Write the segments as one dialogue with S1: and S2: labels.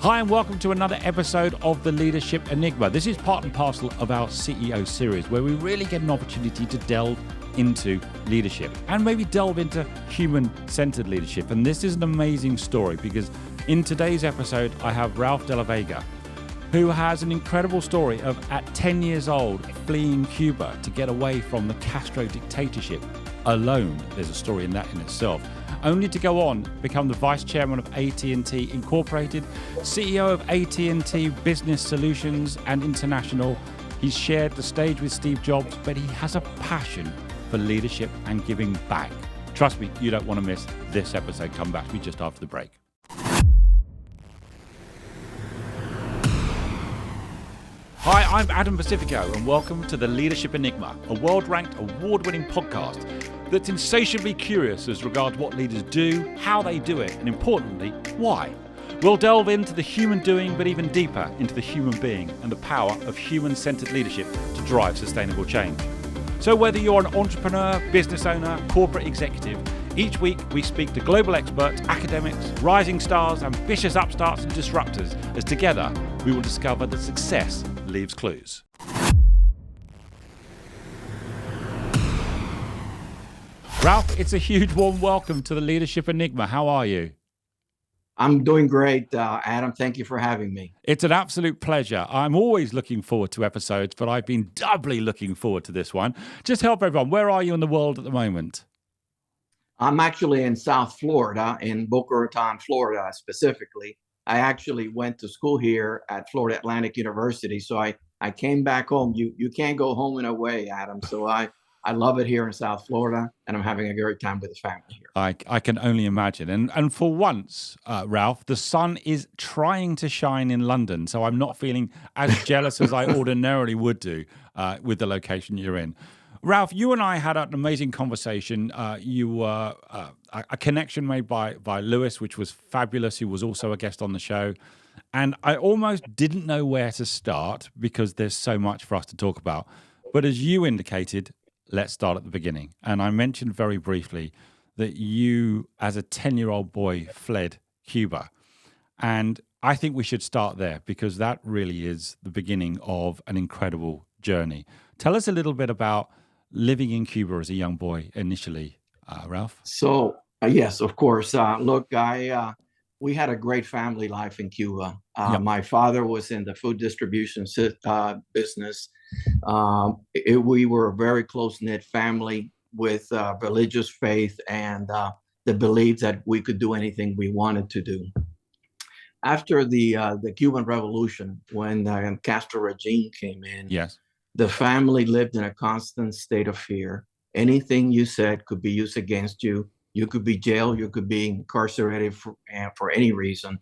S1: Hi and welcome to another episode of The Leadership Enigma. This is part and parcel of our CEO series where we really get an opportunity to delve into leadership and maybe delve into human-centered leadership. And this is an amazing story because in today's episode, I have Ralph de la Vega, who has an incredible story of at 10 years old fleeing Cuba to get away from the Castro dictatorship alone. There's a story in that in itself. Only to go on, become the vice chairman of AT&T Incorporated, CEO of AT&T Business Solutions and International. He's shared the stage with Steve Jobs, but he has a passion for leadership and giving back. Trust me, you don't want to miss this episode. Come back to me just after the break. Hi, I'm Adam Pacifico, and welcome to The Leadership Enigma, a world-ranked, award-winning podcast that's insatiably curious as regards what leaders do, how they do it, and importantly, why. We'll delve into the human doing, but even deeper into the human being and the power of human-centered leadership to drive sustainable change. So whether you're an entrepreneur, business owner, corporate executive, each week we speak to global experts, academics, rising stars, ambitious upstarts and disruptors, as together we will discover that success leaves clues. Ralph, it's a huge warm welcome to the Leadership Enigma. How are you?
S2: I'm doing great, Adam. Thank you for having me.
S1: It's an absolute pleasure. I'm always looking forward to episodes, but I've been doubly looking forward to this one. Just help everyone. Where are you in the world at the moment?
S2: I'm actually in South Florida, in Boca Raton, Florida, specifically. I actually went to school here at Florida Atlantic University, so I came back home. You can't go home and away, Adam. So I love it here in South Florida, and I'm having a great time with the family here.
S1: I can only imagine. And for once, Ralph, the sun is trying to shine in London, so I'm not feeling as jealous as I ordinarily would do with the location you're in. Ralph, you and I had an amazing conversation. You were a connection made by Lewis, which was fabulous, who was also a guest on the show. And I almost didn't know where to start because there's so much for us to talk about. But as you indicated, let's start at the beginning. And I mentioned very briefly that you, as a 10-year-old boy, fled Cuba. And I think we should start there because that really is the beginning of an incredible journey. Tell us a little bit about living in Cuba as a young boy initially, Ralph.
S2: So, yes, of course. Look, we had a great family life in Cuba.
S1: Yep.
S2: My father was in the food distribution business. We were a very close-knit family with religious faith and the belief that we could do anything we wanted to do. After the Cuban Revolution, when the Castro Regime came in,
S1: yes,
S2: the family lived in a constant state of fear. Anything you said could be used against you. You could be jailed. You could be incarcerated for any reason.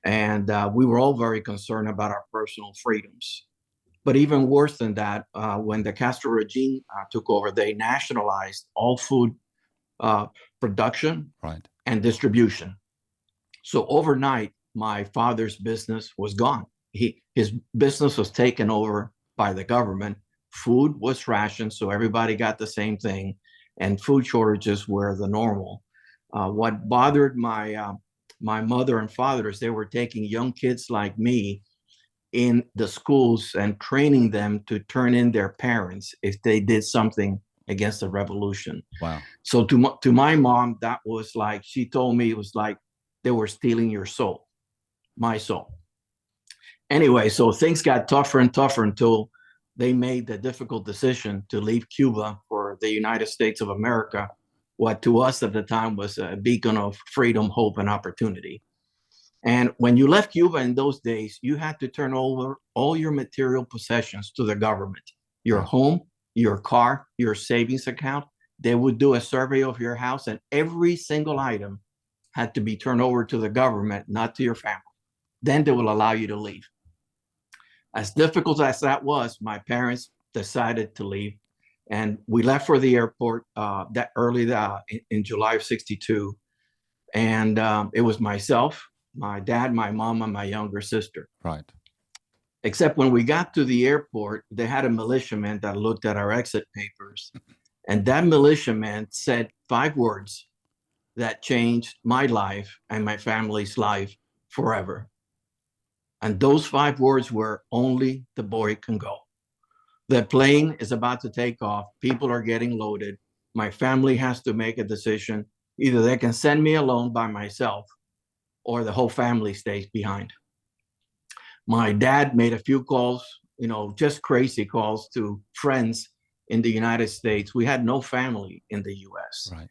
S2: And we were all very concerned about our personal freedoms. But even worse than that, when the Castro regime took over, they nationalized all food production and distribution. So overnight, my father's business was gone. His business was taken over by the government. Food was rationed, so everybody got the same thing, and food shortages were the normal. What bothered my mother and father is they were taking young kids like me in the schools and training them to turn in their parents if they did something against the revolution.
S1: Wow.
S2: So to my mom, that was like, she told me it was like they were stealing your soul, my soul. Anyway, so things got tougher and tougher until they made the difficult decision to leave Cuba for the United States of America, what to us at the time was a beacon of freedom, hope, and opportunity. And when you left Cuba in those days, you had to turn over all your material possessions to the government, your home, your car, your savings account. They would do a survey of your house, and every single item had to be turned over to the government, not to your family. Then they will allow you to leave. As difficult as that was, my parents decided to leave, and we left for the airport that early in July of '62. And it was myself, my dad, my mom, and my younger sister.
S1: Right.
S2: Except when we got to the airport, they had a militiaman that looked at our exit papers, and that militiaman said 5 words that changed my life and my family's life forever. And those 5 words were only the boy can go. The plane is about to take off. People are getting loaded. My family has to make a decision. Either they can send me alone by myself or the whole family stays behind. My dad made a few calls, just crazy calls to friends in the United States. We had no family in the US.
S1: Right.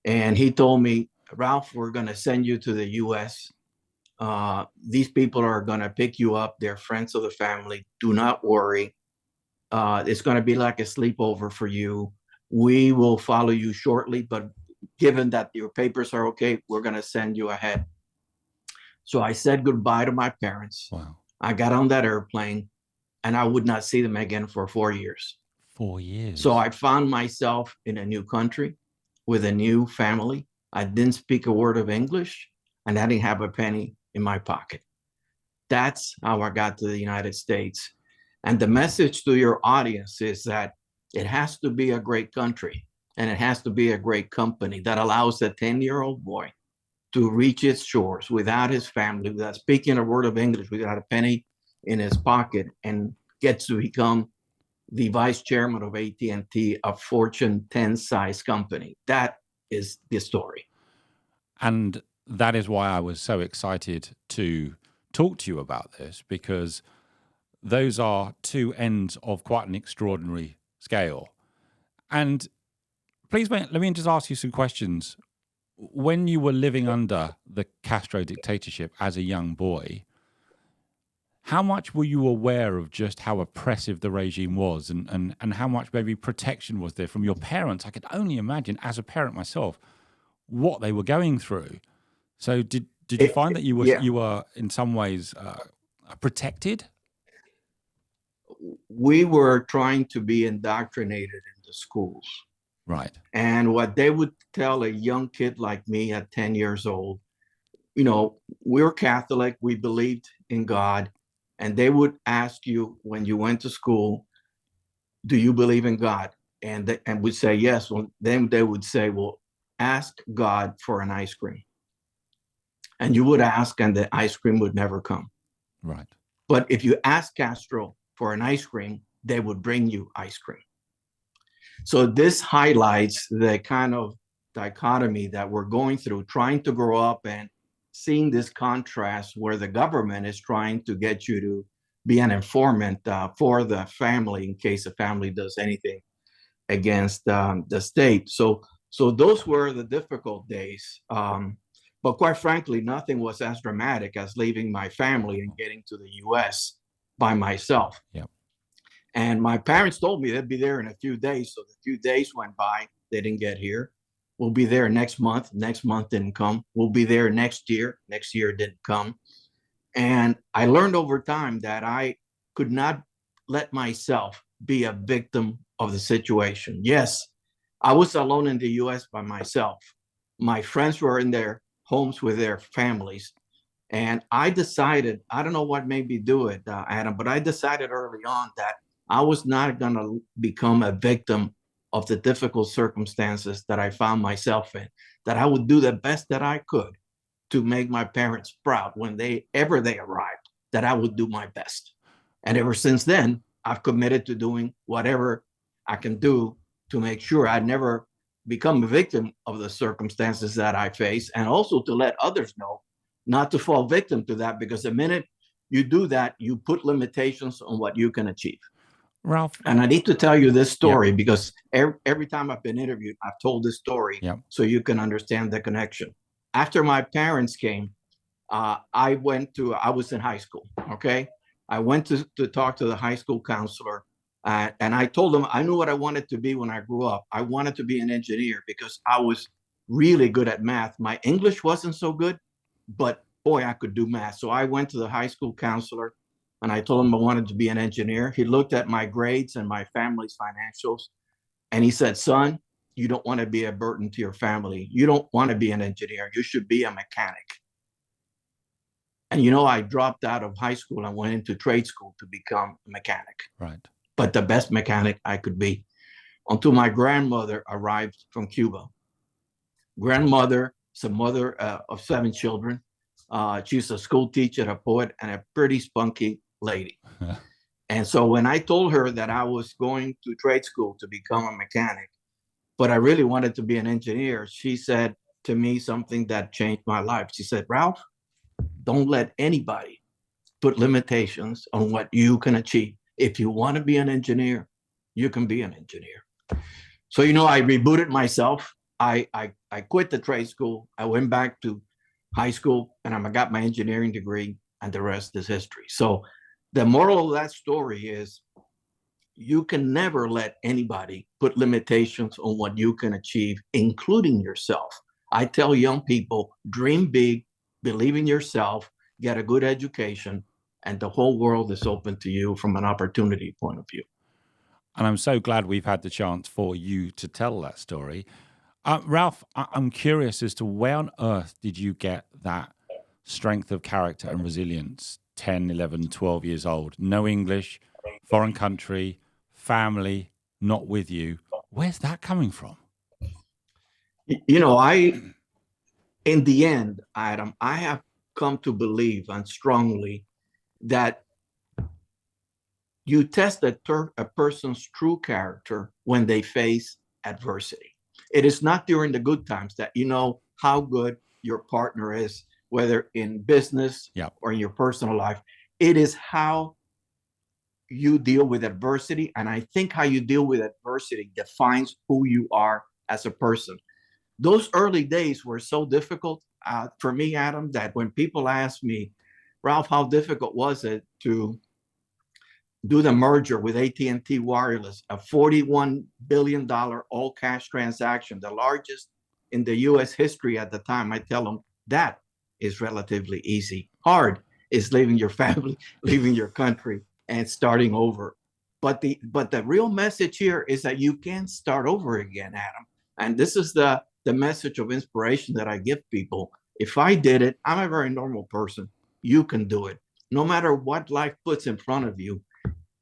S2: And he told me, Ralph, we're going to send you to the US. These people are going to pick you up. They're friends of the family. Do not worry. It's going to be like a sleepover for you. We will follow you shortly, but given that your papers are okay, we're going to send you ahead. So I said goodbye to my parents.
S1: Wow.
S2: I got on that airplane and I would not see them again for 4 years.
S1: 4 years.
S2: So I found myself in a new country with a new family. I didn't speak a word of English and I didn't have a penny in my pocket. That's how I got to the United States. And the message to your audience is that it has to be a great country and it has to be a great company that allows a 10-year-old boy to reach its shores without his family, without speaking a word of English, without a penny in his pocket, and gets to become the vice chairman of AT&T, a Fortune 10 size company. That is the story.
S1: And that is why I was so excited to talk to you about this, because those are two ends of quite an extraordinary scale. And please, let me just ask you some questions. When you were living under the Castro dictatorship as a young boy, how much were you aware of just how oppressive the regime was, and how much maybe protection was there from your parents? I could only imagine, as a parent myself, what they were going through. So did you find that you were in some ways protected?
S2: We were trying to be indoctrinated in the schools.
S1: Right.
S2: And what they would tell a young kid like me at 10 years old, we're Catholic, we believed in God. And they would ask you when you went to school, do you believe in God? And we'd say yes. Well, then they would say, well, ask God for an ice cream. And you would ask, and the ice cream would never come.
S1: Right.
S2: But if you ask Castro for an ice cream, they would bring you ice cream. So this highlights the kind of dichotomy that we're going through, trying to grow up and seeing this contrast where the government is trying to get you to be an informant for the family in case the family does anything against the state. So those were the difficult days. But quite frankly, nothing was as dramatic as leaving my family and getting to the US by myself.
S1: Yep.
S2: And my parents told me they'd be there in a few days. So the few days went by, they didn't get here. We'll be there next month. Next month didn't come. We'll be there next year. Next year didn't come. And I learned over time that I could not let myself be a victim of the situation. Yes, I was alone in the US by myself. My friends were in their homes with their families. And I decided, I don't know what made me do it, Adam, but I decided early on that I was not going to become a victim of the difficult circumstances that I found myself in, that I would do the best that I could to make my parents proud when they arrived, that I would do my best. And ever since then, I've committed to doing whatever I can do to make sure I never become a victim of the circumstances that I face, and also to let others know not to fall victim to that, because the minute you do that, you put limitations on what you can achieve.
S1: Ralph.
S2: And I need to tell you this story because every time I've been interviewed, I've told this story so you can understand the connection. After my parents came, I was in high school, okay? I went to talk to the high school counselor, and I told him I knew what I wanted to be when I grew up. I wanted to be an engineer because I was really good at math. My English wasn't so good, but boy, I could do math. So I went to the high school counselor and I told him I wanted to be an engineer. He looked at my grades and my family's financials, and he said, son, you don't want to be a burden to your family. You don't want to be an engineer. You should be a mechanic. And I dropped out of high school and went into trade school to become a mechanic.
S1: Right.
S2: But the best mechanic I could be, until my grandmother arrived from Cuba. Grandmother is a mother of 7 children. She's a school teacher, a poet, and a pretty spunky lady. And so when I told her that I was going to trade school to become a mechanic, but I really wanted to be an engineer, she said to me something that changed my life. She said, Ralph, don't let anybody put limitations on what you can achieve. If you want to be an engineer, you can be an engineer. So, I rebooted myself. I quit the trade school. I went back to high school and I got my engineering degree, and the rest is history. So the moral of that story is you can never let anybody put limitations on what you can achieve, including yourself. I tell young people, dream big, believe in yourself, get a good education, and the whole world is open to you from an opportunity point of view.
S1: And I'm so glad we've had the chance for you to tell that story. Ralph, I'm curious as to where on earth did you get that strength of character and resilience 10, 11, 12 years old? No English, foreign country, family, not with you. Where's that coming from?
S2: In the end, Adam, I have come to believe and strongly that you test a person's true character when they face adversity. It is not during the good times that you know how good your partner is, whether in business or in your personal life. It is how you deal with adversity. And I think how you deal with adversity defines who you are as a person. Those early days were so difficult for me, Adam, that when people ask me, Ralph, how difficult was it to do the merger with AT&T Wireless, a $41 billion all-cash transaction, the largest in the U.S. history at the time, I tell them that is relatively easy. Hard is leaving your family, leaving your country, and starting over. But the real message here is that you can start over again, Adam. And this is the message of inspiration that I give people. If I did it, I'm a very normal person. You can do it. No matter what life puts in front of you,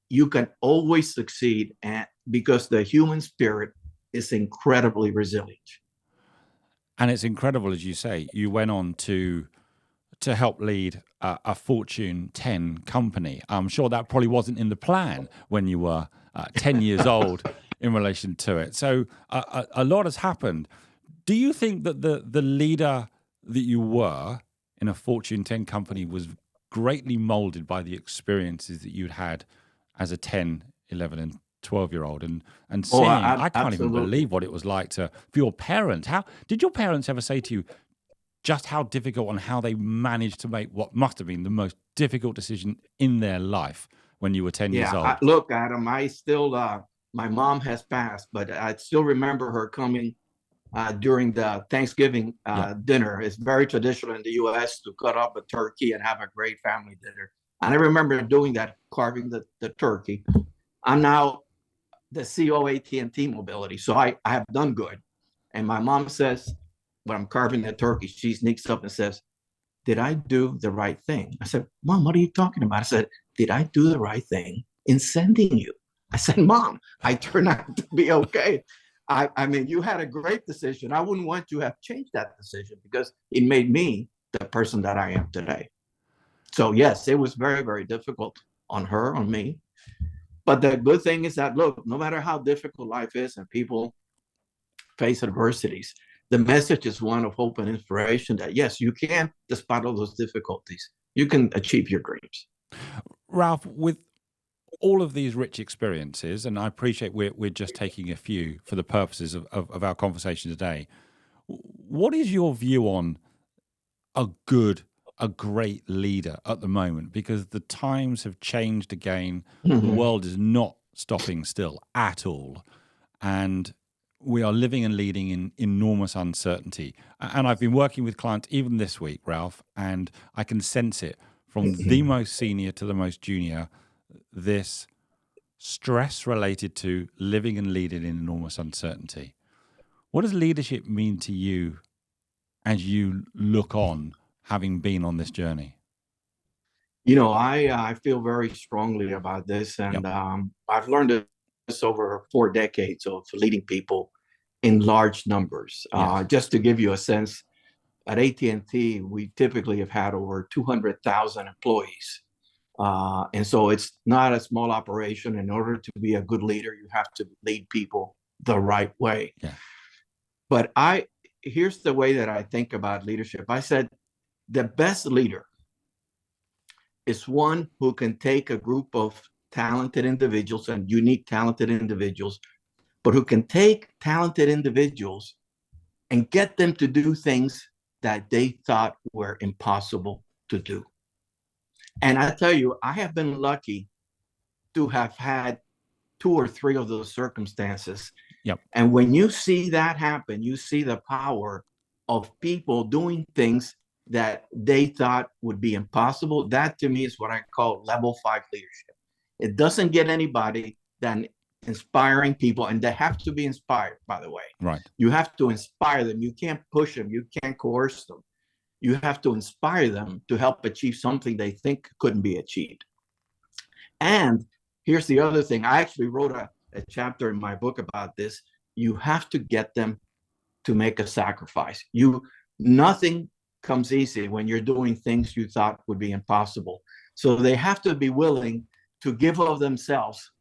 S2: you can always succeed, and because the human spirit is incredibly resilient.
S1: And it's incredible, as you say, you went on to help lead a Fortune 10 company. I'm sure that probably wasn't in the plan when you were 10 years old in relation to it. So a lot has happened. Do you think that the leader that you were in a Fortune 10 company was greatly molded by the experiences that you'd had as a 10, 11, and 12-year-old, and seeing, I can't even believe what it was like for your parents. How did your parents ever say to you just how difficult and how they managed to make what must have been the most difficult decision in their life when you were 10 years old?
S2: Look, Adam, I still, my mom has passed, but I still remember her coming during the Thanksgiving dinner. It's very traditional in the U.S. to cut up a turkey and have a great family dinner. And I remember doing that, carving the turkey. I'm now the CEO of AT&T Mobility, so I have done good. And my mom says, when I'm carving the turkey, she sneaks up and says, did I do the right thing? I said, Mom, what are you talking about? I said, did I do the right thing in sending you? I said, Mom, I turned out to be okay. I mean, you had a great decision. I wouldn't want you to have changed that decision because it made me the person that I am today. So yes, it was very, very difficult on her, on me. But the good thing is that, look, no matter how difficult life is and people face adversities, the message is one of hope and inspiration that, yes, you can, despite all those difficulties, you can achieve your dreams.
S1: Ralph, with all of these rich experiences, and I appreciate we're just taking a few for the purposes of our conversation today, what is your view on a great leader at the moment? Because the times have changed again. The world is not stopping still at all. And we are living and leading in enormous uncertainty. And I've been working with clients even this week, Ralph, and I can sense it from the most senior to the most junior, this stress related to living and leading in enormous uncertainty. What does leadership mean to you as you look on, having been on this journey?
S2: I feel very strongly about this, and I've learned this over 4 decades of leading people in large numbers. Just to give you a sense, at AT&T, we typically have had over 200,000 employees. And so it's not a small operation. In order to be a good leader, you have to lead people the right way.
S1: Yeah.
S2: But here's the way that I think about leadership. I said, the best leader is one who can take a group of talented individuals and unique talented individuals, but who can take talented individuals and get them to do things that they thought were impossible to do. And I tell you, I have been lucky to have had 2 or 3 of those circumstances.
S1: Yep.
S2: And when you see that happen, you see the power of people doing things that they thought would be impossible. That to me is what I call level 5 leadership. It doesn't get anybody than inspiring people, and they have to be inspired, by the way.
S1: Right.
S2: You have to inspire them. You can't push them. You can't coerce them. You have to inspire them to help achieve something they think couldn't be achieved. And here's the other thing. I actually wrote a chapter in my book about this. You have to get them to make a sacrifice. Nothing comes easy when you're doing things you thought would be impossible. So they have to be willing to give of themselves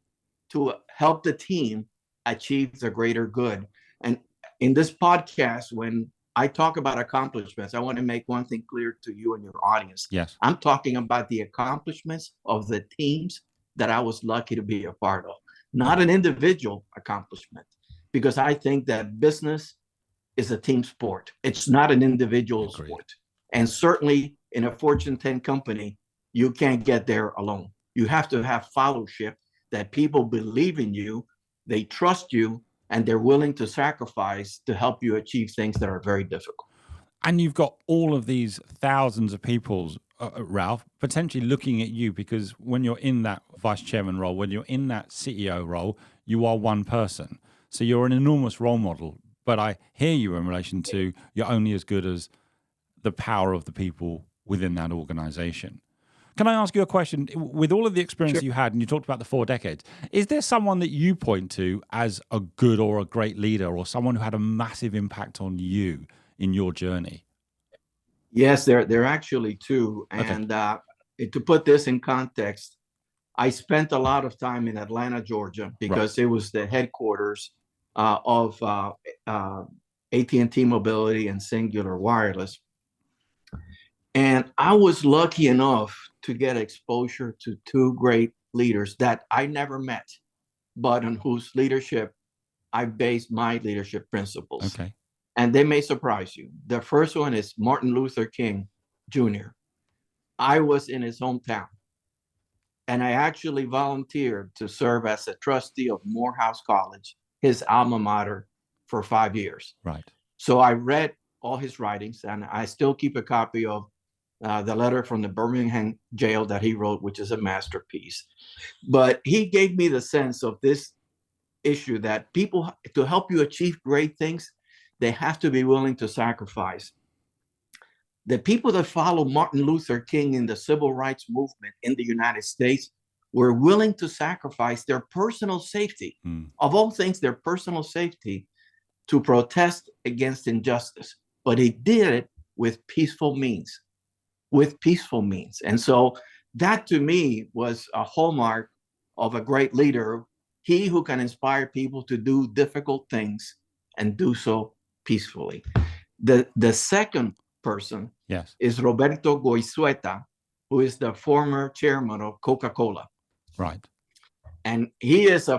S2: to help the team achieve the greater good. And in this podcast, when I talk about accomplishments, I want to make one thing clear to you and your audience.
S1: Yes.
S2: I'm talking about the accomplishments of the teams that I was lucky to be a part of, not an individual accomplishment, because I think that business is a team sport. It's not an individual sport. And certainly in a Fortune 10 company, you can't get there alone. You have to have fellowship, that people believe in you, they trust you, and they're willing to sacrifice to help you achieve things that are very difficult.
S1: And you've got all of these thousands of people, Ralph, potentially looking at you, because when you're in that vice chairman role, when you're in that CEO role, you are one person. So you're an enormous role model. But I hear you in relation to you're only as good as the power of the people within that organization. Can I ask you a question? With all of the experience
S2: Sure.
S1: you had, and you talked about the 4 decades, is there someone that you point to as a good or a great leader, or someone who had a massive impact on you in your journey?
S2: Yes, there are actually 2. And to put this in context, I spent a lot of time in Atlanta, Georgia, because it was the headquarters of AT&T Mobility and Singular Wireless. And I was lucky enough to get exposure to 2 great leaders that I never met, but on whose leadership I based my leadership principles.
S1: Okay.
S2: And they may surprise you. The first one is Martin Luther King Jr. I was in his hometown, and I actually volunteered to serve as a trustee of Morehouse College, his alma mater, for 5 years.
S1: Right.
S2: So I read all his writings, and I still keep a copy of the letter from the Birmingham jail that he wrote, which is a masterpiece. But he gave me the sense of this issue that people, to help you achieve great things, they have to be willing to sacrifice. The people that followed Martin Luther King in the civil rights movement in the United States were willing to sacrifice their personal safety, of all things, their personal safety, to protest against injustice. But he did it with peaceful means. And so that to me was a hallmark of a great leader, he who can inspire people to do difficult things and do so peacefully. The second person is Roberto Goizueta, who is the former chairman of Coca-Cola.
S1: Right.
S2: And he is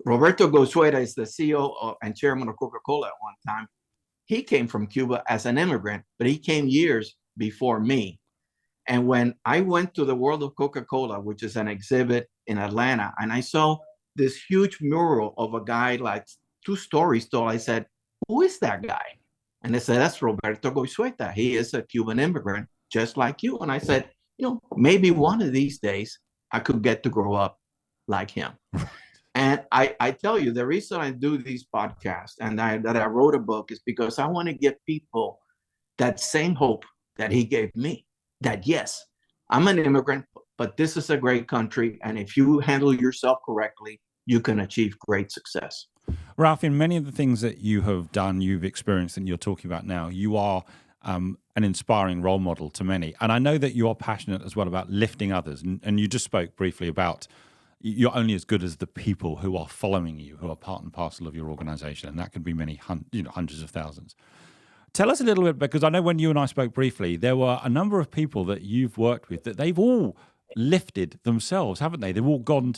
S2: Roberto Goizueta is the CEO and chairman of Coca-Cola at one time. He came from Cuba as an immigrant, but he came years before me. And when I went to the World of Coca-Cola, which is an exhibit in Atlanta, and I saw this huge mural of a guy like 2 stories tall, I said, who is that guy? And they said, that's Roberto Goizueta. He is a Cuban immigrant, just like you. And I said, maybe one of these days I could get to grow up like him. And I tell you, the reason I do these podcasts and that I wrote a book is because I want to give people that same hope that he gave me, that yes, I'm an immigrant, but this is a great country. And if you handle yourself correctly, you can achieve great success.
S1: Ralph, in many of the things that you have done, you've experienced, and you're talking about now, you are an inspiring role model to many. And I know that you're passionate as well about lifting others. And you just spoke briefly about you're only as good as the people who are following you, who are part and parcel of your organization. And that can be many, hundreds of thousands. Tell us a little bit, because I know when you and I spoke briefly, there were a number of people that you've worked with that they've all lifted themselves, haven't they? They've all gone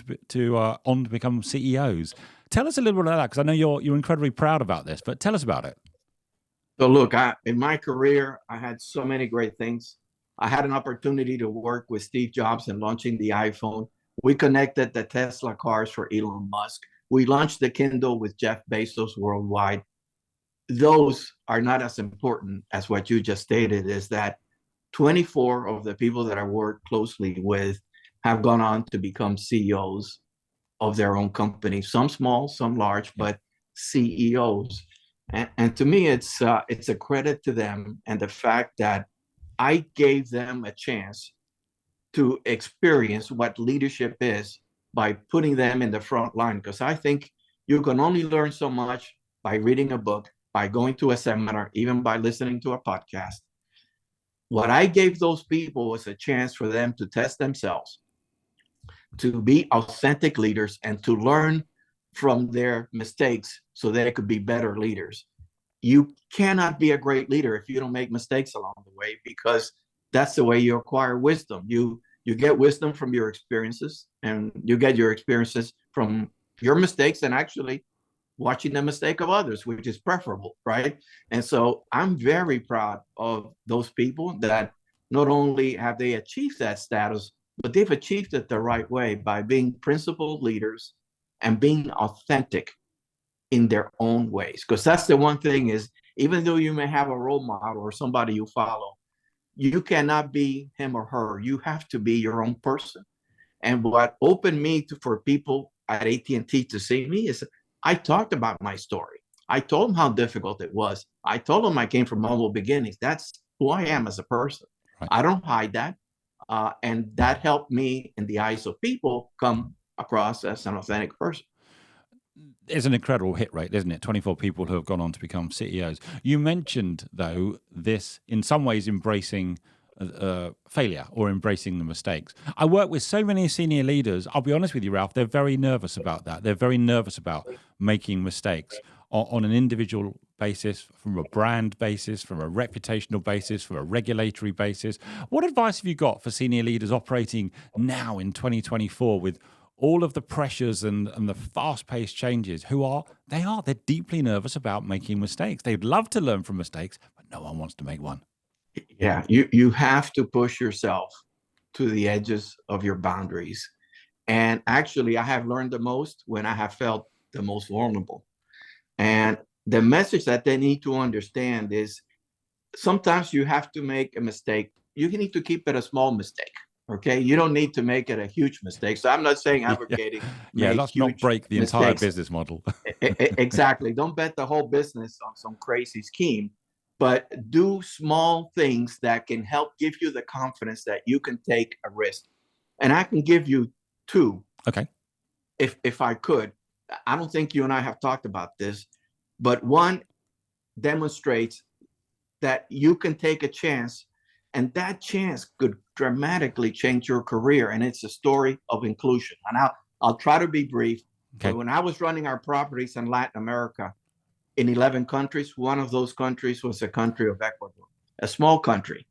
S1: on to become CEOs. Tell us a little bit about that, because I know you're incredibly proud about this, but tell us about it.
S2: So look, in my career, I had so many great things. I had an opportunity to work with Steve Jobs in launching the iPhone. We connected the Tesla cars for Elon Musk. We launched the Kindle with Jeff Bezos worldwide. Those are not as important as what you just stated, is that 24 of the people that I work closely with have gone on to become CEOs of their own company, some small, some large, but CEOs. And to me, it's a credit to them, and the fact that I gave them a chance to experience what leadership is by putting them in the front line. Because I think you can only learn so much by reading a book, by going to a seminar, even by listening to a podcast. What I gave those people was a chance for them to test themselves, to be authentic leaders, and to learn from their mistakes so they could be better leaders. You cannot be a great leader if you don't make mistakes along the way, because that's the way you acquire wisdom. You get wisdom from your experiences, and you get your experiences from your mistakes and actually watching the mistake of others, which is preferable, right? And so I'm very proud of those people that not only have they achieved that status, but they've achieved it the right way by being principled leaders and being authentic in their own ways. Because that's the one thing is, even though you may have a role model or somebody you follow, you cannot be him or her. You have to be your own person. And what opened me for people at AT&T to see me is I talked about my story. I told them how difficult it was. I told them I came from humble beginnings. That's who I am as a person. Right. I don't hide that. And that helped me, in the eyes of people, come across as an authentic person.
S1: It's an incredible hit rate, isn't it? 24 people who have gone on to become CEOs. You mentioned, though, this in some ways embracing failure or embracing the mistakes. I work with so many senior leaders. I'll be honest with you, Ralph, they're very nervous about that. They're very nervous about making mistakes on an individual basis, from a brand basis, from a reputational basis, from a regulatory basis. What advice have you got for senior leaders operating now in 2024 with all of the pressures and the fast-paced changes? They're deeply nervous about making mistakes. They'd love to learn from mistakes, but no one wants to make one.
S2: Yeah, you have to push yourself to the edges of your boundaries. And actually, I have learned the most when I have felt the most vulnerable. And the message that they need to understand is sometimes you have to make a mistake. You need to keep it a small mistake. Okay, you don't need to make it a huge mistake. So I'm not saying advocating.
S1: Let's not break the entire business model.
S2: Exactly. Don't bet the whole business on some crazy scheme, but do small things that can help give you the confidence that you can take a risk. And I can give you two.
S1: Okay.
S2: If I could. I don't think you and I have talked about this, but one demonstrates that you can take a chance, and that chance could dramatically change your career. And it's a story of inclusion. And I'll try to be brief. Okay. But when I was running our properties in Latin America in 11 countries, one of those countries was the country of Ecuador, a small country.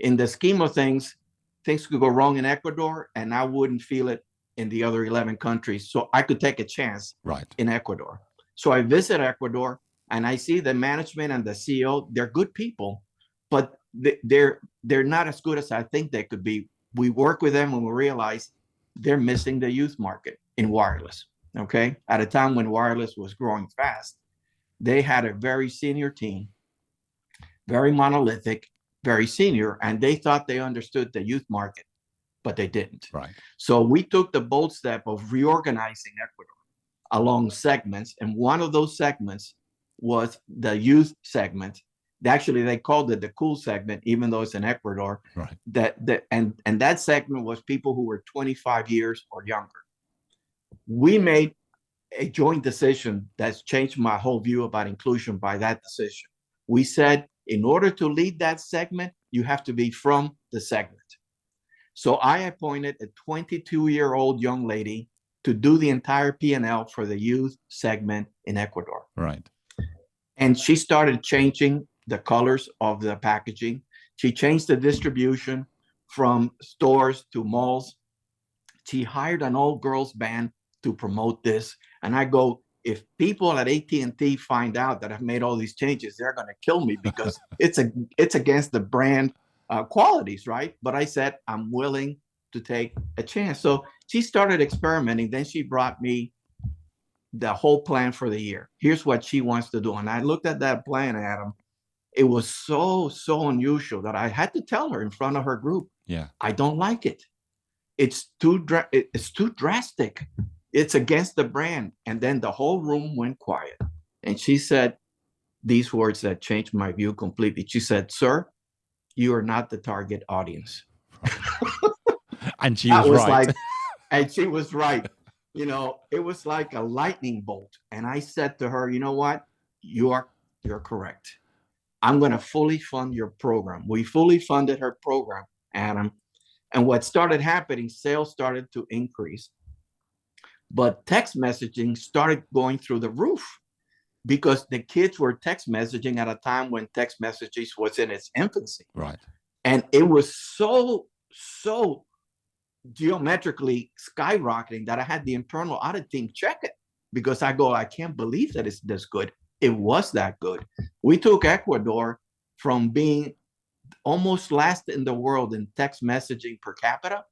S2: In the scheme of things could go wrong in Ecuador, and I wouldn't feel it in the other 11 countries. So I could take a chance in Ecuador. So I visit Ecuador, and I see the management and the CEO. They're good people, but they're not as good as I think they could be. We work with them and we realize they're missing the youth market in wireless. Okay, at a time when wireless was growing fast, they had a very senior team, very monolithic, very senior, and they thought they understood the youth market, but they didn't. Right. So we took the bold step of reorganizing Ecuador along segments, and one of those segments was the youth segment. Actually, they called it the cool segment, even though it's in Ecuador. Right. And that segment was people who were 25 years or younger. We made a joint decision that's changed my whole view about inclusion by that decision. We said, in order to lead that segment, you have to be from the segment. So I appointed a 22-year-old young lady to do the entire P&L for the youth segment in Ecuador.
S1: Right.
S2: And she started changing the colors of the packaging. She changed the distribution from stores to malls. She hired an all-girls band to promote this. And I go, if people at AT&T find out that I've made all these changes, they're going to kill me because it's against the brand qualities, right? But I said, I'm willing to take a chance. So she started experimenting. Then she brought me the whole plan for the year. Here's what she wants to do. And I looked at that plan, Adam. It was so unusual that I had to tell her in front of her group,
S1: yeah,
S2: I don't like it. It's too drastic. It's against the brand. And then the whole room went quiet. And she said these words that changed my view completely. She said, sir, you are not the target audience.
S1: And she was right.
S2: And she was right. It was like a lightning bolt. And I said to her, you know what? You're correct. I'm going to fully fund your program. We fully funded her program, Adam. And what started happening, sales started to increase. But text messaging started going through the roof because the kids were text messaging at a time when text messages was in its infancy.
S1: Right.
S2: And it was so geometrically skyrocketing that I had the internal audit team check it because I can't believe that it's this good. It was that good. We took Ecuador from being almost last in the world in text messaging per capita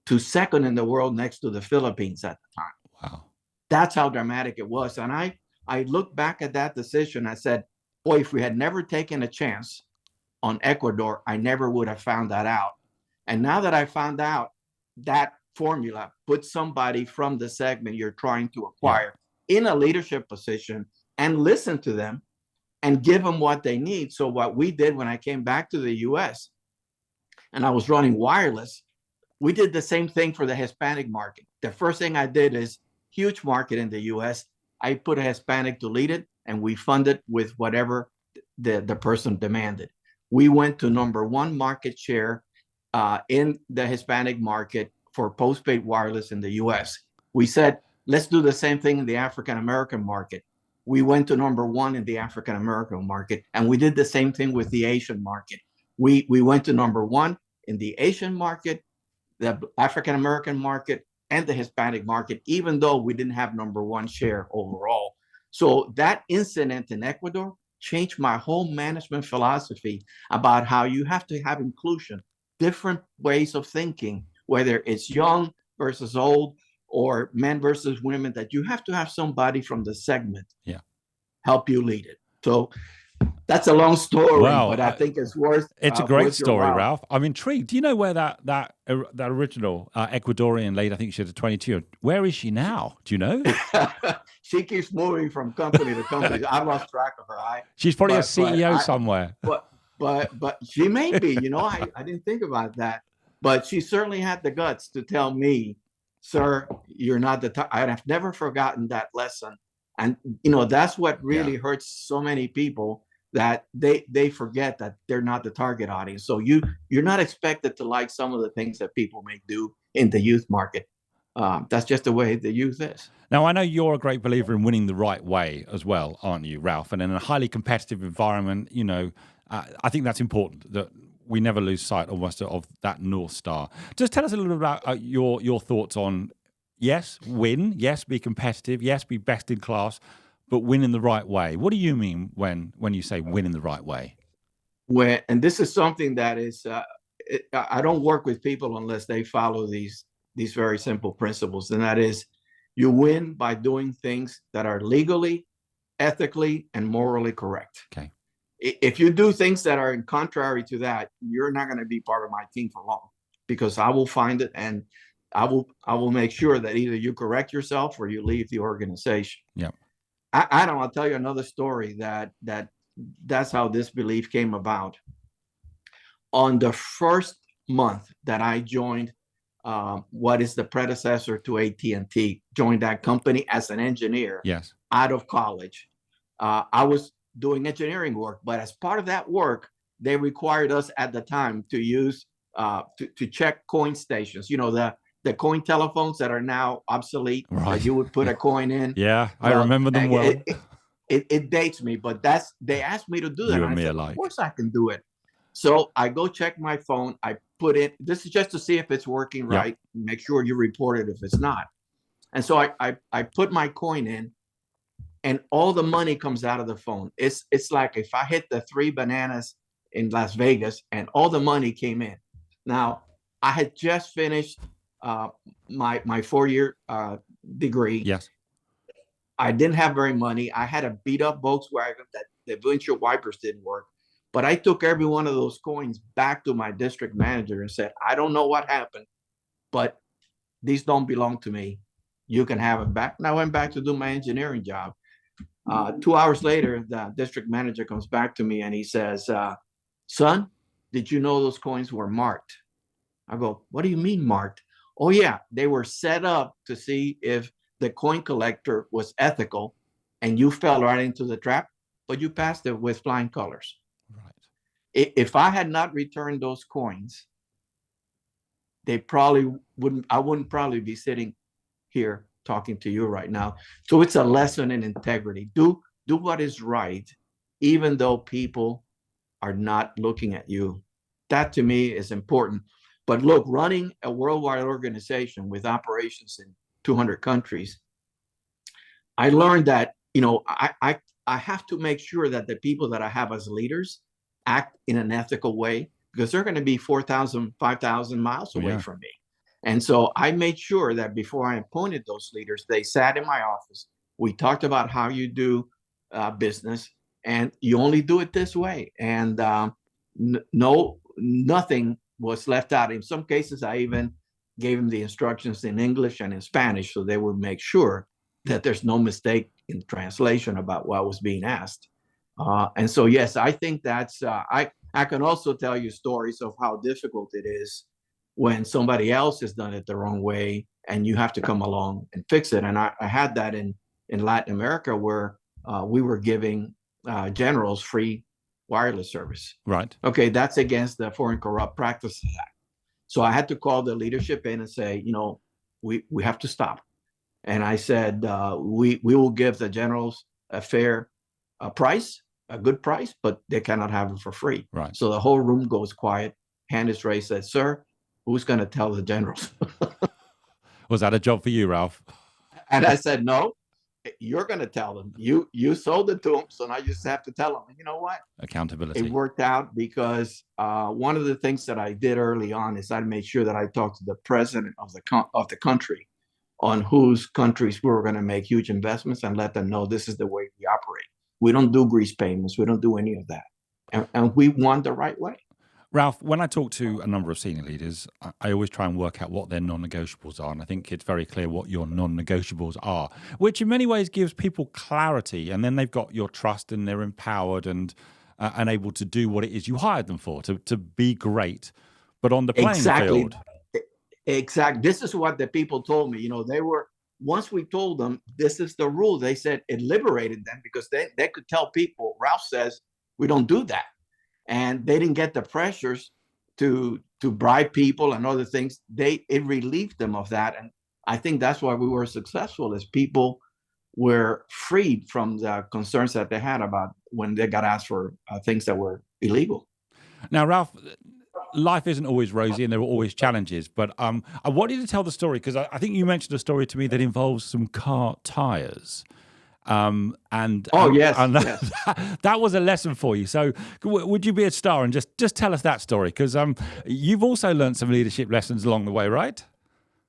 S2: to second in the world next to the Philippines at the time.
S1: Wow.
S2: That's how dramatic it was. And I looked back at that decision. I said, boy, if we had never taken a chance on Ecuador, I never would have found that out. And now that I found out that formula, put somebody from the segment you're trying to acquire in a leadership position and listen to them and give them what they need. So what we did when I came back to the US and I was running wireless, we did the same thing for the Hispanic market. The first thing I did is huge market in the US. I put a Hispanic to lead it and we funded with whatever the person demanded. We went to #1 market share in the Hispanic market for postpaid wireless in the US. We said, let's do the same thing in the African American market. We went to #1 in the African American market, and we did the same thing with the Asian market. We went to #1 in the Asian market, the African American market, and the Hispanic market, even though we didn't have #1 share overall. So that incident in Ecuador changed my whole management philosophy about how you have to have inclusion, different ways of thinking, whether it's young versus old or men versus women, that you have to have somebody from the segment help you lead it. So that's a long story, but I think it's worth
S1: it's a great story, Ralph. I'm intrigued. Do you know where that original Ecuadorian lady, I think she was 22, where is she now? Do you know?
S2: She keeps moving from company to company. I lost track of her.
S1: She's probably a CEO somewhere.
S2: But she may be, I didn't think about that. But she certainly had the guts to tell me, sir, you're not I've never forgotten that lesson. And, that's what really hurts so many people, that they forget that they're not the target audience. So you're not expected to like some of the things that people may do in the youth market. That's just the way the youth is.
S1: Now, I know you're a great believer in winning the right way as well, aren't you, Ralph? And in a highly competitive environment, I think that's important, that we never lose sight almost of that North Star. Just tell us a little bit about your thoughts on, yes, win, yes, be competitive, yes, be best in class, but win in the right way. What do you mean when you say win in the right way?
S2: And this is something that is, I don't work with people unless they follow these very simple principles. And that is, you win by doing things that are legally, ethically, and morally correct.
S1: Okay.
S2: If you do things that are contrary to that, you're not going to be part of my team for long, because I will find it and I will make sure that either you correct yourself or you leave the organization.
S1: Yeah.
S2: I'll tell you another story that's how this belief came about. On the first month that I joined what is the predecessor to AT&T, joined that company as an engineer.
S1: Yes.
S2: Out of college. I was doing engineering work, but as part of that work, they required us at the time to use to check coin stations. You know, the coin telephones that are now obsolete.
S1: Right.
S2: That you would put a coin in.
S1: Yeah, I remember them well.
S2: It dates me, but they asked me to do that.
S1: You and me
S2: I said,
S1: alike.
S2: of course I can do it. So I go check my phone. I put in, this is just to see if it's working right. Yep. Make sure you report it if it's not. And so I put my coin in, and all the money comes out of the phone. It's like if I hit the 3 bananas in Las Vegas and all the money came in. Now, I had just finished my 4-year degree.
S1: Yes.
S2: I didn't have very money. I had a beat up Volkswagen that the windshield wipers didn't work. But I took every one of those coins back to my district manager and said, I don't know what happened, but these don't belong to me. You can have it back. And I went back to do my engineering job. 2 hours later, the district manager comes back to me and he says, son, did you know those coins were marked? I go, what do you mean marked? Oh, yeah, they were set up to see if the coin collector was ethical, and you fell right into the trap, but you passed it with flying colors. Right. If I had not returned those coins, they probably wouldn't, I wouldn't probably be sitting here talking to you right now. So it's a lesson in integrity. Do what is right, even though people are not looking at you. That to me is important. But look, running a worldwide organization with operations in 200 countries, I learned that, you know, I have to make sure that the people that I have as leaders act in an ethical way, because they're going to be 4,000, 5,000 miles away from me. And so I made sure that before I appointed those leaders, they sat in my office. We talked about how you do business, and you only do it this way. And nothing was left out. In some cases, I even gave them the instructions in English and in Spanish, so they would make sure that there's no mistake in translation about what was being asked. And so, yes, I think that's, I can also tell you stories of how difficult it is when somebody else has done it the wrong way and you have to come along and fix it. And I had that in Latin America, where we were giving generals free wireless service.
S1: Right.
S2: Okay, that's against the Foreign Corrupt Practices Act. So I had to call the leadership in and say, you know, we have to stop. And I said, we will give the generals a fair price, a good price, but they cannot have it for free.
S1: Right.
S2: So the whole room goes quiet. Hand is raised. Said, sir, who's going to tell the generals?
S1: Was that a job for you, Ralph?
S2: And I said, no, you're going to tell them. You sold it to them, so now you just have to tell them. And you know what?
S1: Accountability.
S2: It worked out because one of the things that I did early on is I made sure that I talked to the president of the country on whose countries we were going to make huge investments, and let them know this is the way we operate. We don't do grease payments. We don't do any of that. And we won the right way.
S1: Ralph, when I talk to a number of senior leaders, I always try and work out what their non-negotiables are. And I think it's very clear what your non-negotiables are, which in many ways gives people clarity. And then they've got your trust and they're empowered and able to do what it is you hired them for, to be great, but on the playing field.
S2: Exactly. This is what the people told me. You know, they were, once we told them this is the rule, they said it liberated them, because they could tell people, Ralph says we don't do that. And they didn't get the pressures to bribe people and other things. It relieved them of that. And I think that's why we were successful, as people were freed from the concerns that they had about when they got asked for things that were illegal.
S1: Now, Ralph, life isn't always rosy and there are always challenges, but I want you to tell the story, because I think you mentioned a story to me that involves some car tires.
S2: Yes,
S1: that was a lesson for you. So would you be a star and just tell us that story? Because you've also learned some leadership lessons along the way, right?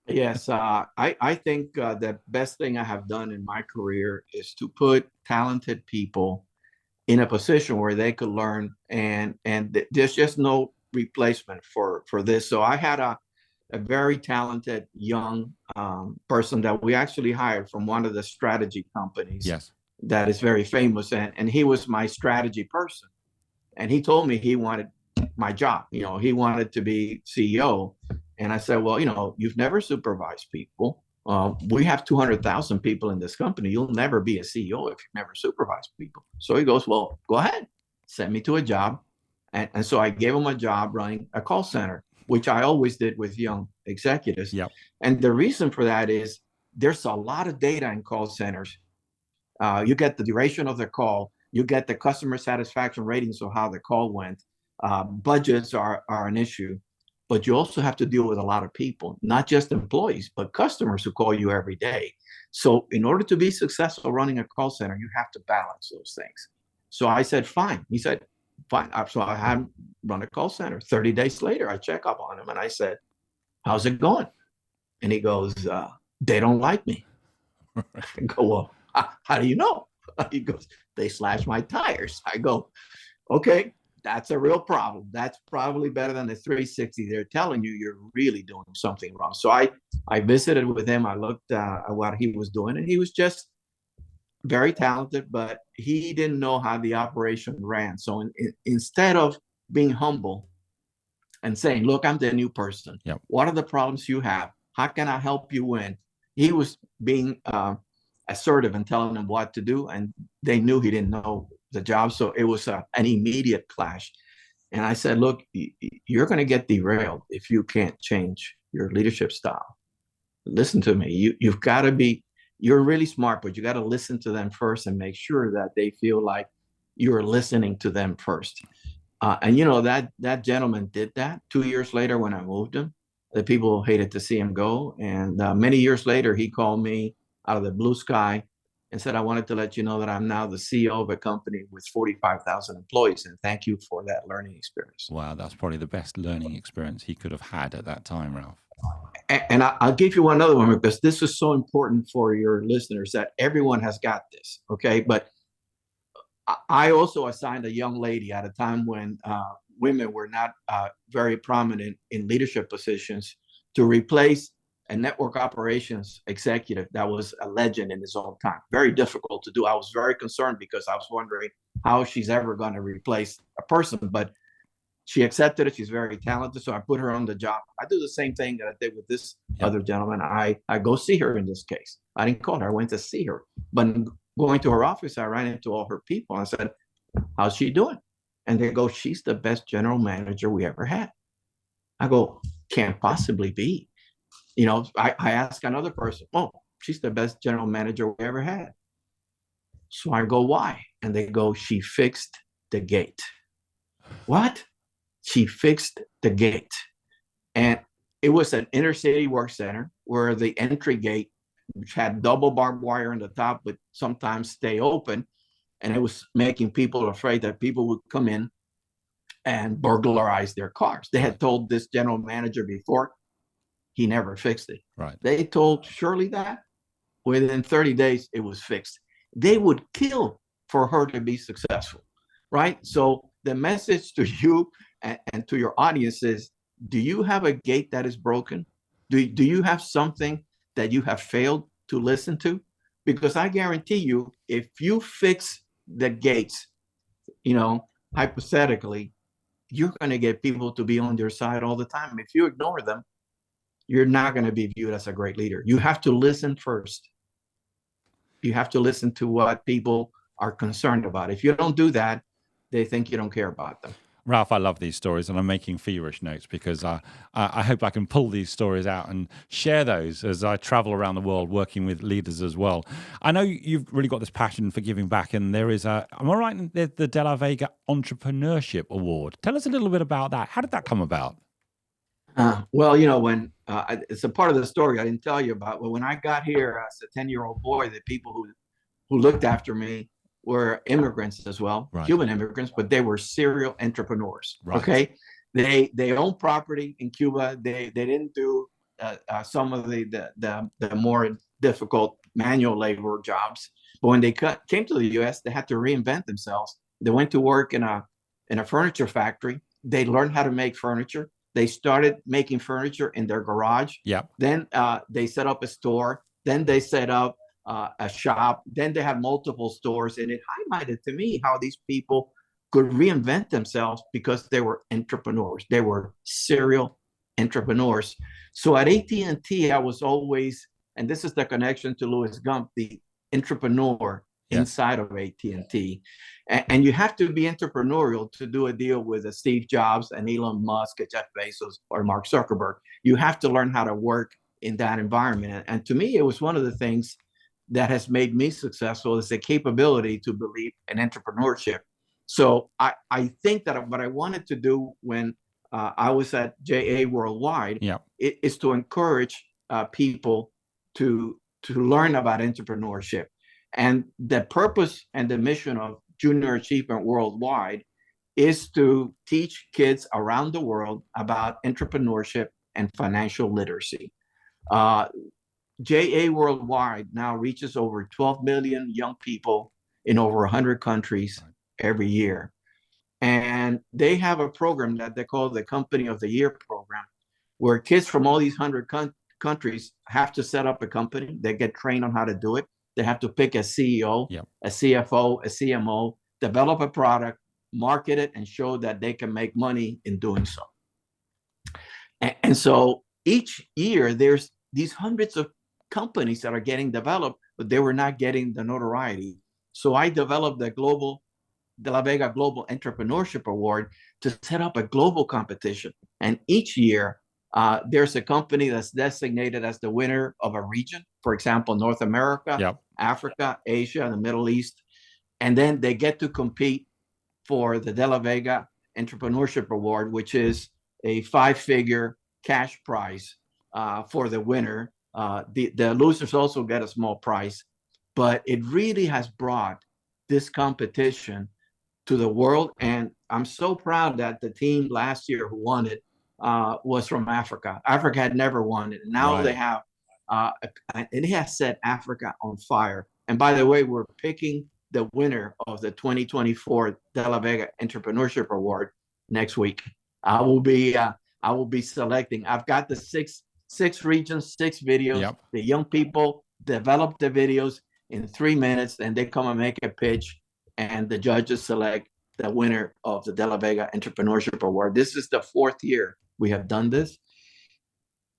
S2: Yes. I think the best thing I have done in my career is to put talented people in a position where they could learn, and there's just no replacement for this. So I had a very talented young person that we actually hired from one of the strategy companies.
S1: Yes.
S2: That is very famous. And he was my strategy person. And he told me he wanted my job. You know, he wanted to be CEO. And I said, well, you've never supervised people. We have 200,000 people in this company. You'll never be a CEO if you've never supervised people. So he goes, well, go ahead, send me to a job. And so I gave him a job running a call center, which I always did with young executives.
S1: Yep.
S2: And the reason for that is there's a lot of data in call centers. You get the duration of the call, you get the customer satisfaction ratings of how the call went. Budgets are an issue, but you also have to deal with a lot of people, not just employees, but customers who call you every day. So in order to be successful running a call center, you have to balance those things. So I said, fine. He said, fine. So I had him run a call center. 30 days later, I check up on him and I said, how's it going? And he goes, they don't like me. I go, well, how do you know? He goes, they slashed my tires. I go, okay, that's a real problem. That's probably better than the 360. They're telling you you're really doing something wrong. So I visited with him. I looked at what he was doing, and he was just very talented, but he didn't know how the operation ran. So instead of being humble and saying, look, I'm the new person.
S1: Yep.
S2: What are the problems you have? How can I help you win? He was being assertive and telling them what to do, and they knew he didn't know the job. So it was an immediate clash. And I said, look, you're going to get derailed if you can't change your leadership style. Listen to me. You've got to be, you're really smart, but you got to listen to them first and make sure that they feel like you're listening to them first. And that gentleman did that. 2 years later, when I moved him, the people hated to see him go. And many years later, he called me out of the blue sky and said, I wanted to let you know that I'm now the CEO of a company with 45,000 employees. And thank you for that learning experience.
S1: Wow, that's probably the best learning experience he could have had at that time, Ralph.
S2: And I'll give you one other one, because this is so important for your listeners, that everyone has got this, okay? But I also assigned a young lady at a time when women were not very prominent in leadership positions to replace a network operations executive that was a legend in his own time. Very difficult to do. I was very concerned because I was wondering how she's ever going to replace a person, but she accepted it. She's very talented. So I put her on the job. I do the same thing that I did with this other gentleman. I go see her in this case. I didn't call her. I went to see her. But going to her office, I ran into all her people. And I said, how's she doing? And they go, she's the best general manager we ever had. I go, can't possibly be. I ask another person, oh, she's the best general manager we ever had. So I go, why? And they go, she fixed the gate. What? She fixed the gate. And it was an inner city work center where the entry gate, which had double barbed wire on the top, would sometimes stay open. And it was making people afraid that people would come in and burglarize their cars. They had told this general manager before. He never fixed it.
S1: Right.
S2: They told Shirley that. Within 30 days, it was fixed. They would kill for her to be successful, right? So the message to you and to your audience is, do you have a gate that is broken? Do you have something that you have failed to listen to? Because I guarantee you, if you fix the gates, hypothetically, you're going to get people to be on your side all the time. If you ignore them, you're not going to be viewed as a great leader. You have to listen first. You have to listen to what people are concerned about. If you don't do that, they think you don't care about them.
S1: Ralph, I love these stories, and I'm making feverish notes because I hope I can pull these stories out and share those as I travel around the world working with leaders as well. I know you've really got this passion for giving back, and there is am I right, the De La Vega Entrepreneurship Award. Tell us a little bit about that. How did that come about?
S2: Well, when it's a part of the story I didn't tell you about, but when I got here as a 10-year-old boy, the people who looked after me were immigrants as well, right. Cuban immigrants, but they were serial entrepreneurs. Right. Okay, they owned property in Cuba. They didn't do some of the more difficult manual labor jobs. But when they came to the U.S., they had to reinvent themselves. They went to work in a furniture factory. They learned how to make furniture. They started making furniture in their garage. Yeah. Then they set up a store. Then they set up a shop. Then they had multiple stores. And it highlighted to me how these people could reinvent themselves because they were entrepreneurs. They were serial entrepreneurs. So at AT&T, I was always, and this is the connection to Louis Gump, the entrepreneur inside of AT&T. And you have to be entrepreneurial to do a deal with a Steve Jobs and Elon Musk, Jeff Bezos, or Mark Zuckerberg. You have to learn how to work in that environment. And to me, it was one of the things that has made me successful is the capability to believe in entrepreneurship. So I think that what I wanted to do when I was at JA Worldwide is to encourage people to learn about entrepreneurship. And the purpose and the mission of Junior Achievement Worldwide is to teach kids around the world about entrepreneurship and financial literacy. JA Worldwide now reaches over 12 million young people in over 100 countries every year. And they have a program that they call the Company of the Year program, where kids from all these 100 countries have to set up a company. They get trained on how to do it. They have to pick a CEO, a CFO, a CMO, develop a product, market it, and show that they can make money in doing so. And so each year, there's these hundreds of companies that are getting developed, but they were not getting the notoriety. So I developed the La Vega Global Entrepreneurship Award to set up a global competition. And each year, there's a company that's designated as the winner of a region, for example, North America, Africa, Asia, and the Middle East. And then they get to compete for the De La Vega Entrepreneurship Award, which is a 5-figure cash prize for the winner. The losers also get a small prize, but it really has brought this competition to the world. And I'm so proud that the team last year who won it was from Africa. Africa had never won it. And now they have, it has set Africa on fire. And by the way, we're picking the winner of the 2024 De La Vega Entrepreneurship Award next week. I will be selecting. I've got the six regions, 6 videos. The young people develop the videos in 3 minutes, and they come and make a pitch, and the judges select the winner of the De La Vega Entrepreneurship Award. This is the 4th year we have done this,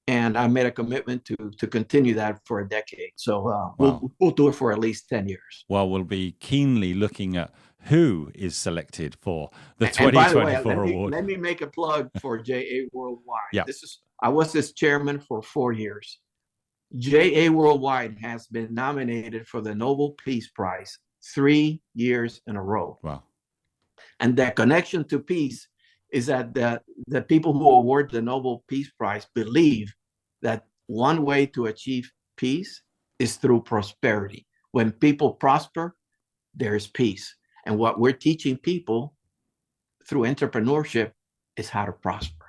S2: and I made a commitment to continue that for a decade. So we'll do it for at least 10 years.
S1: Well, we'll be keenly looking at who is selected for the
S2: 2024
S1: award.
S2: Let me make a plug for JA Worldwide. I was its chairman for 4 years. JA Worldwide has been nominated for the Nobel Peace Prize 3 years in a row.
S1: Wow.
S2: And that connection to peace is that the people who award the Nobel Peace Prize believe that one way to achieve peace is through prosperity. When people prosper, there is peace. And what we're teaching people through entrepreneurship is how to prosper.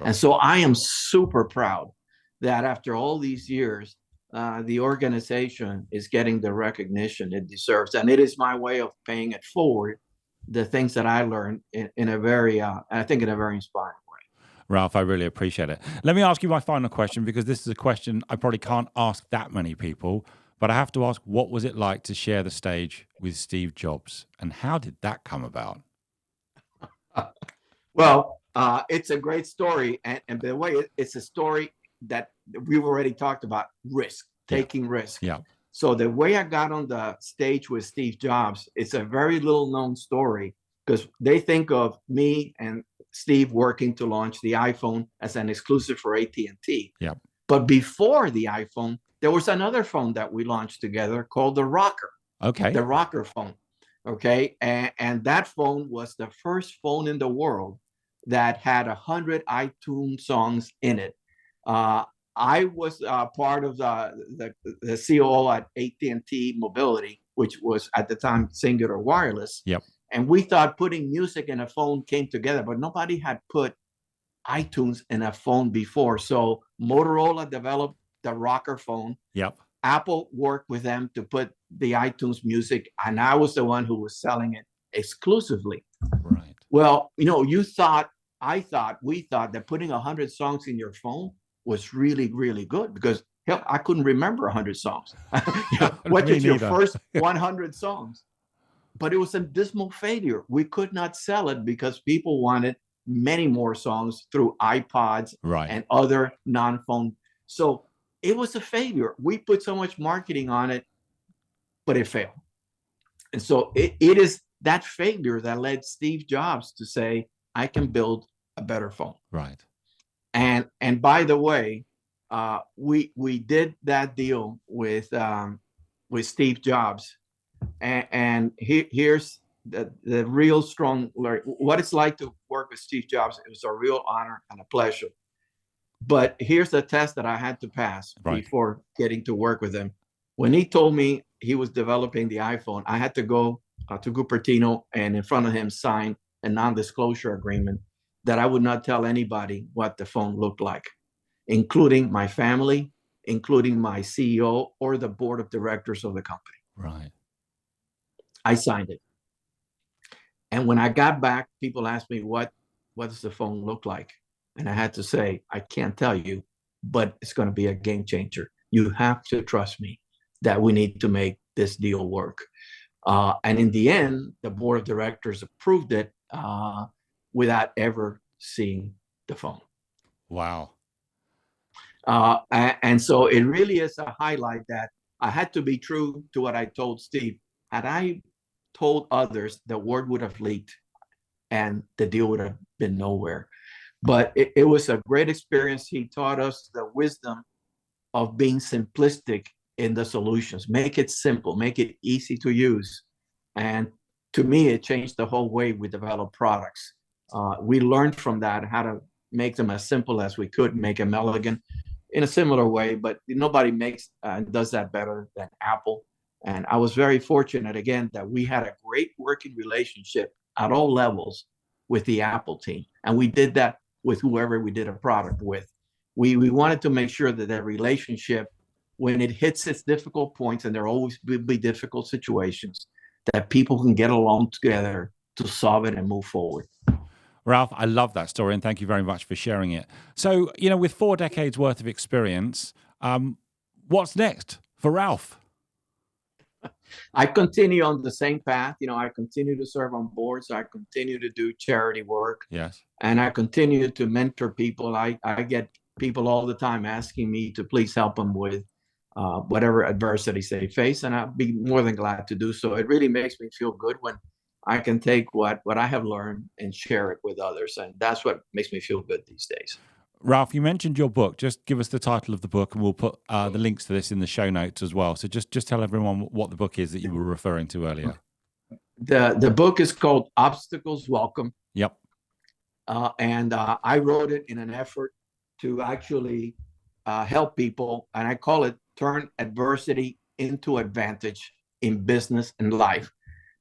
S2: And so I am super proud that after all these years, the organization is getting the recognition it deserves. And it is my way of paying it forward, the things that I learned in a very, I think in a very inspiring way.
S1: Ralph, I really appreciate it. Let me ask you my final question, because this is a question I probably can't ask that many people, but I have to ask, what was it like to share the stage with Steve Jobs, and how did that come about?
S2: Well, it's a great story. And by the way, it's a story that we've already talked about, taking risk. So the way I got on the stage with Steve Jobs, it's a very little known story, because they think of me and Steve working to launch the iPhone as an exclusive for AT&T. But before the iPhone, there was another phone that we launched together called the Rocker. The Rocker phone. And that phone was the first phone in the world that had 100 iTunes songs in it. I was part of the COO at AT&T Mobility, which was at the time Singular Wireless. And we thought putting music in a phone came together, but nobody had put iTunes in a phone before. So Motorola developed the Rocker phone. Apple worked with them to put the iTunes music, and I was the one who was selling it exclusively. Well, we thought that putting 100 songs in your phone was really, really good, because hell, I couldn't remember 100 songs. What is your first 100 songs? But it was a dismal failure. We could not sell it because people wanted many more songs through iPods
S1: Right.
S2: and other non-phone. So it was a failure. We put so much marketing on it, but it failed. And so it is that failure that led Steve Jobs to say, I can build a better phone.
S1: Right.
S2: And by the way, we did that deal with Steve Jobs, and here's the real strong what it's like to work with Steve Jobs. It was a real honor and a pleasure. But here's the test that I had to pass before getting to work with him. When he told me he was developing the iPhone, I had to go to Cupertino and in front of him sign a non-disclosure agreement that I would not tell anybody what the phone looked like, including my family, including my CEO or the board of directors of the company.
S1: Right.
S2: I signed it. And when I got back, people asked me, what does the phone look like? And I had to say, I can't tell you, but it's going to be a game changer. You have to trust me that we need to make this deal work. And in the end, the board of directors approved it without ever seeing the phone.
S1: Wow.
S2: And so it really is a highlight that I had to be true to what I told Steve. Had I told others, the word would have leaked and the deal would have been nowhere. But it was a great experience. He taught us the wisdom of being simplistic in the solutions. Make it simple, make it easy to use. And to me, it changed the whole way we develop products. We learned from that how to make them as simple as we could, make them elegant in a similar way, but nobody makes does that better than Apple. And I was very fortunate, again, that we had a great working relationship at all levels with the Apple team. And we did that with whoever we did a product with. We wanted to make sure that that relationship, when it hits its difficult points, and there always will be difficult situations, that people can get along together to solve it and move forward.
S1: Ralph, I love that story, and thank you very much for sharing it. So, with 4 decades worth of experience, what's next for Ralph?
S2: I continue on the same path. I continue to serve on boards. I continue to do charity work.
S1: Yes.
S2: And I continue to mentor people. I get people all the time asking me to please help them with whatever adversities they face. And I'd be more than glad to do so. It really makes me feel good when I can take what I have learned and share it with others. And that's what makes me feel good these days.
S1: Ralph, you mentioned your book. Just give us the title of the book, and we'll put the links to this in the show notes as well. So just tell everyone what the book is that you were referring to earlier.
S2: The book is called Obstacles Welcome.
S1: Yep.
S2: And I wrote it in an effort to actually help people, and I call it turn adversity into advantage in business and life.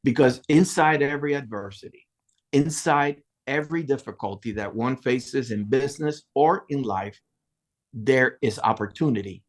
S2: Because inside every adversity, inside every difficulty that one faces in business or in life, there is opportunity.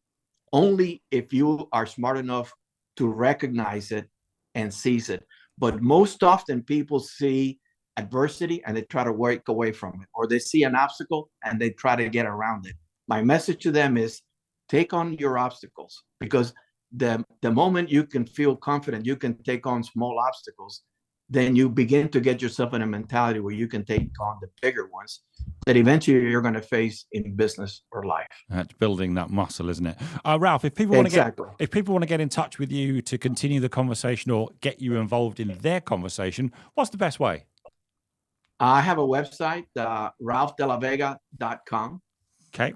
S2: Only if you are smart enough to recognize it and seize it. But most often people see adversity and they try to work away from it, or they see an obstacle and they try to get around it. My message to them is take on your obstacles, because the moment you can feel confident, you can take on small obstacles, then you begin to get yourself in a mentality where you can take on the bigger ones that eventually you're going to face in business or life.
S1: That's building that muscle, isn't it? Ralph, if people want to get in touch with you to continue the conversation or get you involved in their conversation, what's the best way?
S2: I have a website, ralphdelavega.com.
S1: Okay.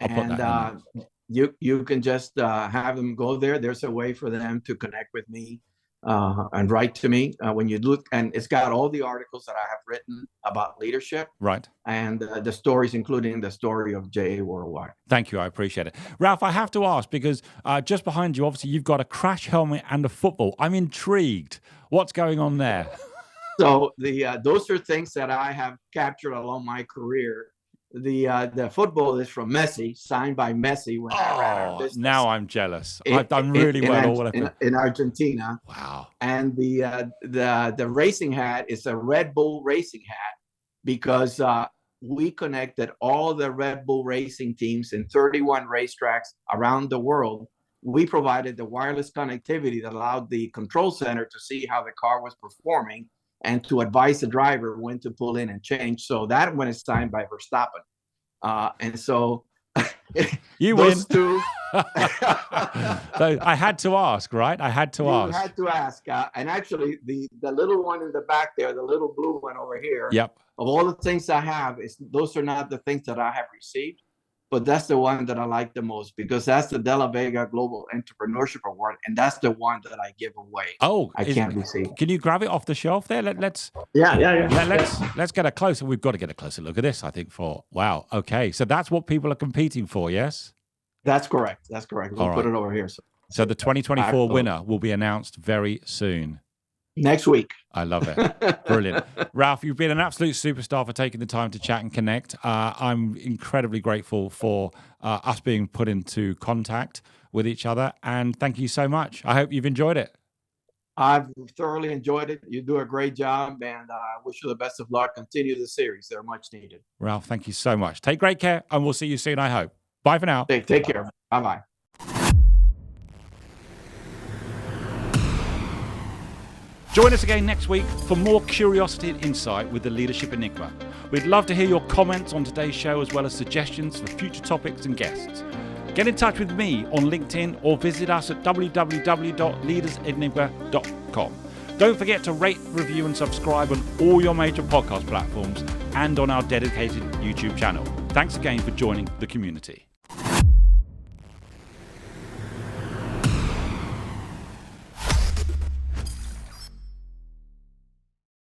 S1: I'll put that in.
S2: You can just have them go there. There's a way for them to connect with me and write to me when you look. And it's got all the articles that I have written about leadership.
S1: Right.
S2: And the stories, including the story of JA Worldwide.
S1: Thank you. I appreciate it. Ralph, I have to ask, because just behind you, obviously, you've got a crash helmet and a football. I'm intrigued. What's going on there?
S2: So those are things that I have captured along my career. The football is from Messi, signed by Messi when I ran our business.
S1: Now I'm jealous. I've done really well
S2: in Argentina.
S1: Wow.
S2: And the racing hat is a Red Bull racing hat, because we connected all the Red Bull racing teams in 31 racetracks around the world. We provided the wireless connectivity that allowed the control center to see how the car was performing and to advise the driver when to pull in and change. So that one is signed by Verstappen. And so
S1: you
S2: those
S1: win.
S2: two.
S1: So I had to ask, right? I had to ask.
S2: You had to ask. And actually, the little one in the back there, the little blue one over here,
S1: Yep.
S2: of all the things I have, those are not the things that I have received. But that's the one that I like the most, because that's the De La Vega Global Entrepreneurship Award, and that's the one that I give away.
S1: Oh,
S2: I can't receive.
S1: Can you grab it off the shelf there? Let's let's get a closer. We've got to get a closer look at this. I think wow. Okay, so that's what people are competing for. Yes,
S2: that's correct. That's correct. We'll put it over here.
S1: So the 2024 winner will be announced very soon.
S2: Next week.
S1: I love it. Brilliant. Ralph, you've been an absolute superstar for taking the time to chat and connect. I'm incredibly grateful for us being put into contact with each other. And thank you so much. I hope you've enjoyed it.
S2: I've thoroughly enjoyed it. You do a great job, and I wish you the best of luck. Continue the series. They're much needed.
S1: Ralph, thank you so much. Take great care, and we'll see you soon, I hope. Bye for now.
S2: Take care. Bye-bye.
S1: Join us again next week for more curiosity and insight with the Leadership Enigma. We'd love to hear your comments on today's show, as well as suggestions for future topics and guests. Get in touch with me on LinkedIn or visit us at www.leadersenigma.com. Don't forget to rate, review and subscribe on all your major podcast platforms and on our dedicated YouTube channel. Thanks again for joining the community.